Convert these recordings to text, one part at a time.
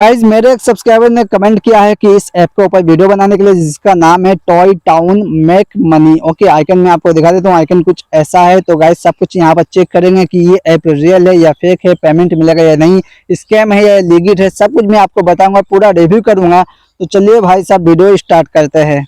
Guys मेरे एक subscriber ने कमेंट किया है कि इस ऐप के ऊपर वीडियो बनाने के लिए, जिसका नाम है toy town make money. Okay, icon मैं आपको दिखा देता हूँ। आइकन कुछ ऐसा है। तो गाइज सब कुछ यहाँ पर चेक करेंगे कि ये ऐप रियल है या फेक है, पेमेंट मिलेगा या नहीं, स्कैम है या लीगिट है, सब कुछ मैं आपको बताऊंगा, पूरा रिव्यू करूंगा। तो चलिए भाई साहब वीडियो स्टार्ट करते हैं।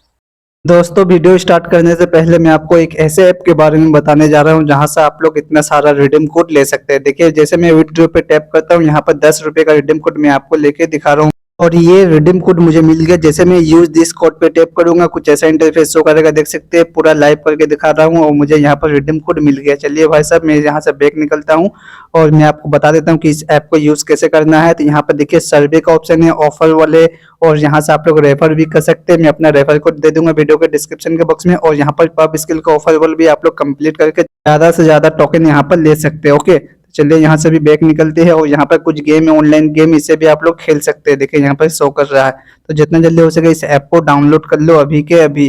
दोस्तों, वीडियो स्टार्ट करने से पहले मैं आपको एक ऐसे ऐप के बारे में बताने जा रहा हूं जहां से आप लोग इतना सारा रिडीम कोड ले सकते हैं। देखिए, जैसे मैं वीडियो पे टैप करता हूं, यहाँ पर 10 रुपए का रिडीम कोड मैं आपको लेके दिखा रहा हूँ और ये रिडीम कोड मुझे मिल गया। जैसे मैं यूज दिस कोड पे टैप करूंगा, कुछ ऐसा इंटरफेस शो करेगा। देख सकते हैं, पूरा लाइव करके दिखा रहा हूँ और मुझे यहाँ पर रिडीम कोड मिल गया। चलिए भाई साहब, मैं यहाँ से बैक निकलता हूँ और मैं आपको बता देता हूँ कि इस ऐप को यूज कैसे करना है। तो यहाँ पर देखिए, सर्वे का ऑप्शन है, ऑफर वाले, और यहाँ से आप लोग रेफर भी कर सकते हैं। मैं अपना रेफर कोड दे दूंगा वीडियो के डिस्क्रिप्शन के बॉक्स में। और यहाँ पर पब स्किल का ऑफर वाले भी आप लोग कंप्लीट करके ज्यादा से ज्यादा टोकन यहाँ पर ले सकते हैं। ओके, चलिए यहाँ से भी बैक निकलते हैं और यहाँ पर कुछ गेम है, ऑनलाइन गेम, इसे भी आप लोग खेल सकते हैं। देखिए यहाँ पर शो कर रहा है। तो जितना जल्दी हो सके इस ऐप को डाउनलोड कर लो अभी के अभी।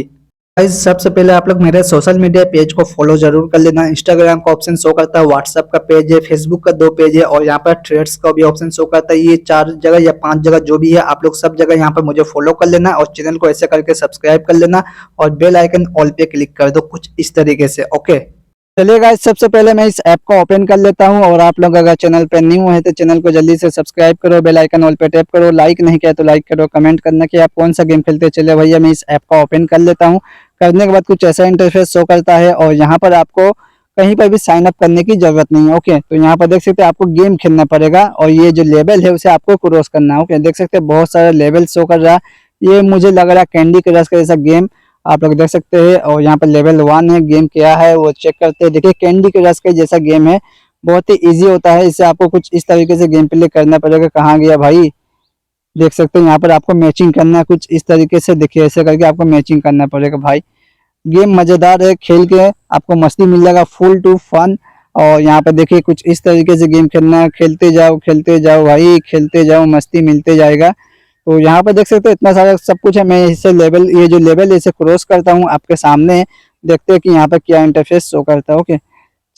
गाइस, सबसे पहले आप लोग मेरे सोशल मीडिया पेज को फॉलो जरूर कर लेना। इंस्टाग्राम का ऑप्शन शो करता है, व्हाट्सएप का पेज है, फेसबुक का 2 पेज है और यहाँ पर थ्रेड्स का भी ऑप्शन शो करता है। ये 4 जगह या 5 जगह जो भी है, आप लोग सब जगह यहाँ पर मुझे फॉलो कर लेना और चैनल को ऐसे करके सब्सक्राइब कर लेना और बेल आइकन ऑल पे क्लिक कर दो, कुछ इस तरीके से। ओके, चलिए गाइस, सबसे पहले मैं इस ऐप को ओपन कर लेता हूं और आप लोग अगर चैनल पे न्यू है तो चैनल को जल्दी से सब्सक्राइब करो, बेल आइकन ऑल पे टैप करो, लाइक नहीं किया तो लाइक करो, कमेंट करना कि आप कौन सा गेम खेलते हैं। चलिए भैया, मैं इस ऐप को ओपन कर लेता हूं। करने के बाद कुछ ऐसा इंटरफेस शो करता है और यहाँ पर आपको कहीं पर भी साइन अप करने की जरूरत नहीं है। ओके, तो यहाँ पर देख सकते हैं आपको गेम खेलना पड़ेगा और ये जो लेवल है उसे आपको क्रॉस करना है। ओके, देख सकते हैं बहुत सारा लेवल शो कर रहा है। ये मुझे लग रहा है कैंडी क्रश का जैसा गेम, आप लोग देख सकते हैं। और यहाँ पर लेवल 1 है, गेम क्या है वो चेक करते हैं। देखिए, कैंडी क्रश का जैसा गेम है, बहुत ही इजी होता है। इसे आपको कुछ इस तरीके से गेम प्ले करना पड़ेगा। कहाँ गया भाई, देख सकते हैं यहाँ पर आपको मैचिंग करना है कुछ इस तरीके से। देखिए, ऐसे करके आपको मैचिंग करना पड़ेगा भाई। गेम मजेदार है, खेल के आपको मस्ती मिल जाएगा, फुल टू फन। और यहाँ पे देखिए कुछ इस तरीके से गेम खेलना है, खेलते जाओ भाई, खेलते जाओ, मस्ती मिलते जाएगा। तो यहाँ पे देख सकते हो इतना सारा सब कुछ है। मैं इसे लेवल, ये जो लेवल है इसे क्रॉस करता हूँ आपके सामने, देखते हैं कि यहाँ पे क्या इंटरफेस शो करता है। ओके,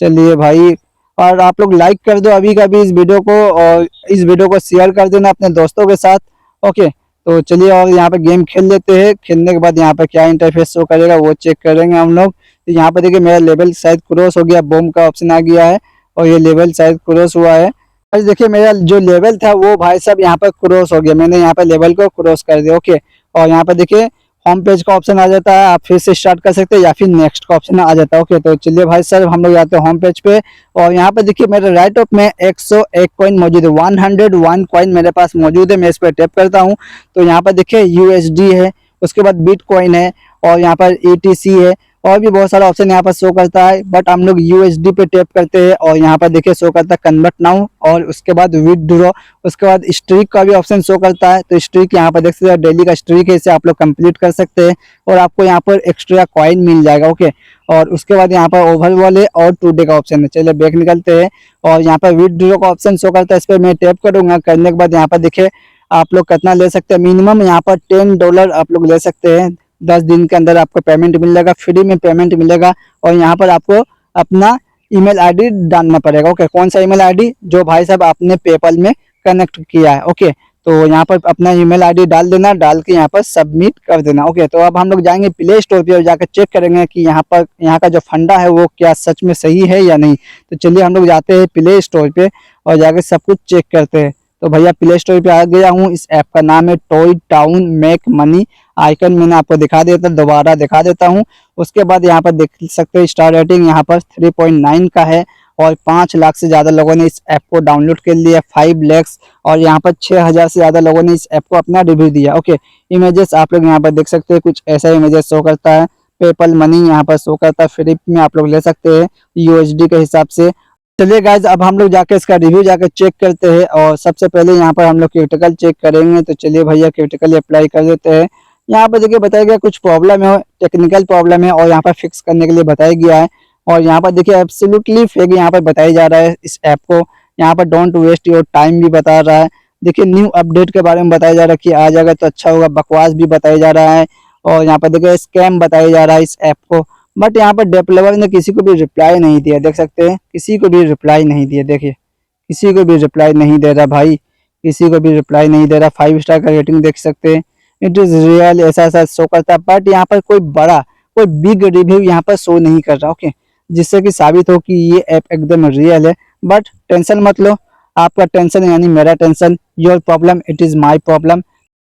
चलिए भाई, और आप लोग लाइक कर दो अभी का भी इस वीडियो को और इस वीडियो को शेयर कर देना अपने दोस्तों के साथ। ओके, तो चलिए और यहाँ पे गेम खेल लेते हैं। खेलने के बाद यहाँ पे क्या इंटरफेस शो करेगा वो चेक करेंगे हम लोग। तो यहाँ पे देखिए मेरा लेवल शायद क्रॉस हो गया, बॉम्ब का ऑप्शन आ गया है और ये लेवल शायद क्रॉस हुआ है। आज देखिए मेरा जो लेवल था वो भाई साहब यहाँ पर क्रॉस हो गया, मैंने यहाँ पर लेवल को क्रॉस कर दिया। ओके, और यहाँ पर देखिए होम पेज का ऑप्शन आ जाता है, आप फिर से स्टार्ट कर सकते हैं या फिर नेक्स्ट का ऑप्शन आ जाता है। ओके, तो चलिए भाई साहब हम लोग जाते हैं होम पेज पे और यहाँ पे देखिए मेरे राइट ऑफ में 101 कॉइन मौजूद है, 101 कॉइन मेरे पास मौजूद है। मैं इस पर टैप करता हूँ तो यहाँ पर देखिए यूएसडी है, उसके बाद बिटकॉइन है और यहाँ पर ईटीसी है और भी बहुत सारा ऑप्शन यहाँ पर शो करता है। बट हम लोग यूएसडी पे टैप करते हैं और यहाँ पर देखिए शो करता है कन्वर्ट नाउ और उसके बाद विथड्रॉ, उसके बाद स्ट्रीक का भी ऑप्शन शो करता है। तो स्ट्रीक यहाँ पर देख सकते हैं, डेली का स्ट्रीक है, इसे आप लोग कंप्लीट कर सकते हैं और आपको यहाँ पर एक्स्ट्रा कॉइन मिल जाएगा। ओके, और उसके बाद यहाँ पर ओवर वाले और टू डे का ऑप्शन है। चलिए बैक निकलते हैं और यहाँ पर विथड्रॉ का ऑप्शन शो करता है, इस पर मैं टैप करूंगा। करने के बाद यहाँ पर देखिए आप लोग कितना ले सकते हैं, मिनिमम यहाँ पर $10 आप लोग ले सकते हैं। 10 दिन के अंदर आपको पेमेंट मिल जाएगा, फ्री में पेमेंट मिलेगा। और यहाँ पर आपको अपना ईमेल आईडी डालना पड़ेगा। ओके, कौन सा ईमेल आईडी, जो भाई साहब आपने पेपल में कनेक्ट किया है। ओके, तो यहाँ पर अपना ईमेल आईडी डाल देना, डाल के यहाँ पर सबमिट कर देना। ओके, तो अब हम लोग जाएंगे प्ले स्टोर पे और जाकर चेक करेंगे कि यहाँ पर यहाँ का जो फंडा है वो क्या सच में सही है या नहीं। तो चलिए हम लोग जाते हैं प्ले स्टोर पे और जाकर सब कुछ चेक करते हैं। तो भैया प्ले स्टोर पे आ गया हूँ। इस ऐप का नाम है toy town make money. Icon मैंने आपको दिखा दिया था, दोबारा दिखा देता हूँ। उसके बाद यहाँ पर देख सकते हैं स्टार रेटिंग यहाँ पर 3.9 का है और 5 लाख से ज़्यादा लोगों ने इस ऐप को डाउनलोड कर लिया, 5 लैक्स, और यहाँ पर 6,000 से ज़्यादा लोगों ने इस ऐप को अपना रिव्यू दिया। ओके, इमेजेस आप लोग यहाँ पर देख सकते हैं, कुछ ऐसा इमेजेस शो करता है। पेपल मनी यहाँ पर शो करता है, फ्री में आप लोग ले सकते हैं यूएसडी के हिसाब से। चलिए गाइज, अब हम लोग जाके इसका रिव्यू जाकर चेक करते हैं और सबसे पहले यहाँ पर हम लोग क्रिटिकल चेक करेंगे। तो चलिए भैया क्रिटिकल अप्लाई कर देते हैं। यहाँ पर देखिए बताया गया कुछ प्रॉब्लम है, टेक्निकल प्रॉब्लम है और यहाँ पर फिक्स करने के लिए बताया गया है। और यहाँ पर देखिए एब्सोल्युटली फेक यहाँ पर बताया जा रहा है इस ऐप को। यहाँ पर डोंट वेस्ट योर टाइम भी बता रहा है। देखिए न्यू अपडेट के बारे में बताया जा रहा है कि आ जाएगा तो अच्छा होगा, बकवास भी बताया जा रहा है। और यहाँ पर देखिए स्कैम बताया जा रहा है इस ऐप को। बट यहाँ पर डेवलपर ने किसी को भी रिप्लाई नहीं दिया, देख सकते हैं, किसी को भी रिप्लाई नहीं दिया। देखिए किसी को भी रिप्लाई नहीं दे रहा भाई, किसी को भी रिप्लाई नहीं दे रहा, 5 स्टार का रेटिंग देख सकते हैं, इट इज़ रियल, ऐसा ऐसा शो करता है, बट यहाँ पर कोई बड़ा कोई बिग रिव्यू यहाँ पर शो नहीं कर रहा। ओके, जिससे कि साबित हो कि ये ऐप एकदम रियल है। बट टेंशन मत लो, आपका टेंशन यानी मेरा tension, your problem it is my problem.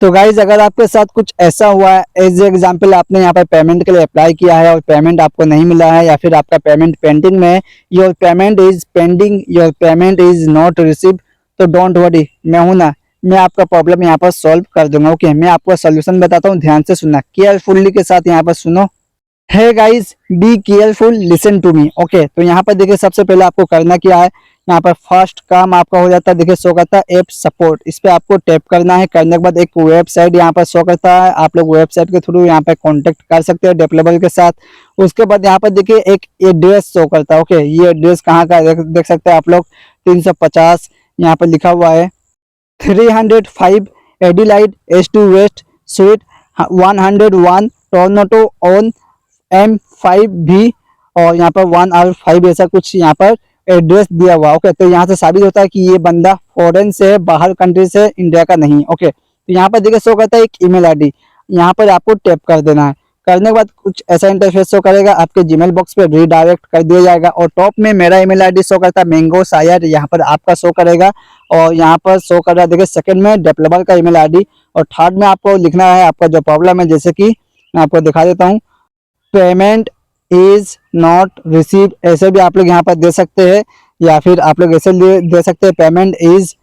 तो गाइज अगर आपके साथ कुछ ऐसा हुआ है, एज एग्जाम्पल आपने यहाँ पर पेमेंट के लिए अप्लाई किया है और पेमेंट आपको नहीं मिला है, या फिर आपका पेमेंट पेंडिंग में है, your payment is pending, your payment is not receive, तो डोंट वरी, मैं हूं ना, मैं आपका प्रॉब्लम यहाँ पर सॉल्व कर दूंगा। ओके, मैं आपको सोल्यूशन बताता हूँ, ध्यान से सुनना, केयरफुल्ली के साथ यहाँ पर सुनो। Hey guys, be careful, listen to me. Okay, तो यहाँ पर देखिए सबसे पहले आपको करना क्या है, यहाँ पर फर्स्ट काम आपका हो जाता है, देखिए शो करता है ऐप सपोर्ट, इस पे आपको टैप करना है। करने के बाद एक वेबसाइट यहाँ पर शो करता है, आप लोग वेबसाइट के थ्रू यहाँ पर कांटेक्ट कर सकते हैं डेवलपर के साथ। उसके बाद यहाँ पर देखिए एक एड्रेस शो करता है। ओके, ये एड्रेस कहाँ का देख सकते हैं आप लोग, 350 यहाँ पर लिखा हुआ है, 305 Adelaide S2 west suite 101 Toronto ON M5V, और यहाँ पर 1R5 ऐसा कुछ यहाँ पर एड्रेस दिया हुआ। ओके, तो यहाँ से साबित होता है कि ये बंदा फॉरेन से है, बाहर कंट्री से, इंडिया का नहीं। ओके, तो यहाँ पर देखिए शो करता है एक ईमेल आईडी, यहाँ पर आपको टैप कर देना है। करने के बाद कुछ ऐसा इंटरफेस शो करेगा, आपके जीमेल बॉक्स पे रीडायरेक्ट कर दिया जाएगा, और टॉप में मेरा ईमेल आईडी शो करता है, मैंगो शायर, यहाँ पर आपका शो करेगा, और यहाँ पर शो कर रहा है देखिए सेकंड में डेवलपर का ईमेल आईडी, और थर्ड में आपको लिखना है आपका जो प्रॉब्लम है, जैसे कि मैं आपको दिखा देता हूँ, पेमेंट इज नॉट रिसीव, ऐसे भी आप लोग यहाँ पर दे सकते हैं, या फिर आप लोग ऐसे दे सकते हैं पेमेंट इज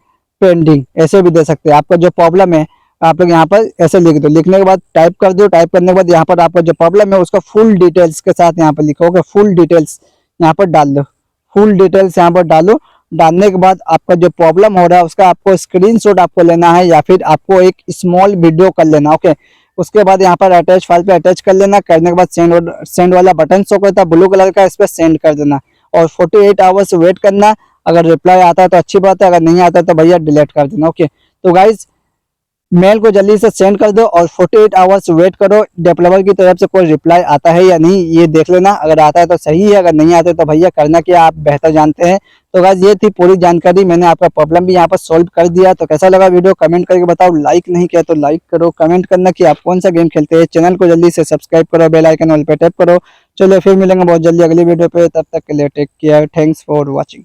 पेंडिंग, ऐसे भी दे सकते हैं। आपका जो प्रॉब्लम है आप लोग यहाँ पर ऐसे लिख दो, लिखने के बाद टाइप कर दो, टाइप करने के बाद यहाँ पर आपका जो प्रॉब्लम है उसका फुल डिटेल्स के साथ यहाँ पर लिखोगे, फुल डिटेल्स यहाँ पर डाल दो, फुल डिटेल्स यहाँ पर डालो। डालने के बाद आपका जो प्रॉब्लम हो रहा है उसका आपको स्क्रीनशॉट आपको लेना है, या फिर आपको एक स्मॉल वीडियो कर लेना। ओके, उसके बाद यहाँ पर अटैच फाइल पे अटैच कर लेना। करने के बाद सेंड वाला बटन शो करता है ब्लू कलर का, इस पर सेंड कर देना, और 48 आवर्स वेट करना। अगर रिप्लाई आता है तो अच्छी बात है, अगर नहीं आता है तो भैया डिलीट कर देना। ओके, तो गाइज मेल को जल्दी से सेंड कर दो और 48 आवर्स वेट करो, डेवलपर की तरफ से कोई रिप्लाई आता है या नहीं ये देख लेना, अगर आता है तो सही है, अगर नहीं आता है तो भैया करना क्या आप बेहतर जानते हैं। तो गाइस ये थी पूरी जानकारी, मैंने आपका प्रॉब्लम भी यहाँ पर सॉल्व कर दिया। तो कैसा लगा वीडियो कमेंट करके बताओ, लाइक नहीं किया तो लाइक करो, कमेंट करना कि आप कौन सा गेम खेलते हैं, चैनल को जल्दी से सब्सक्राइब करो, बेल आइकन ऑल पे टैप करो। चलो फिर मिलेंगे बहुत जल्दी अगली वीडियो पे, तब तक के लिए take care, thanks for watching.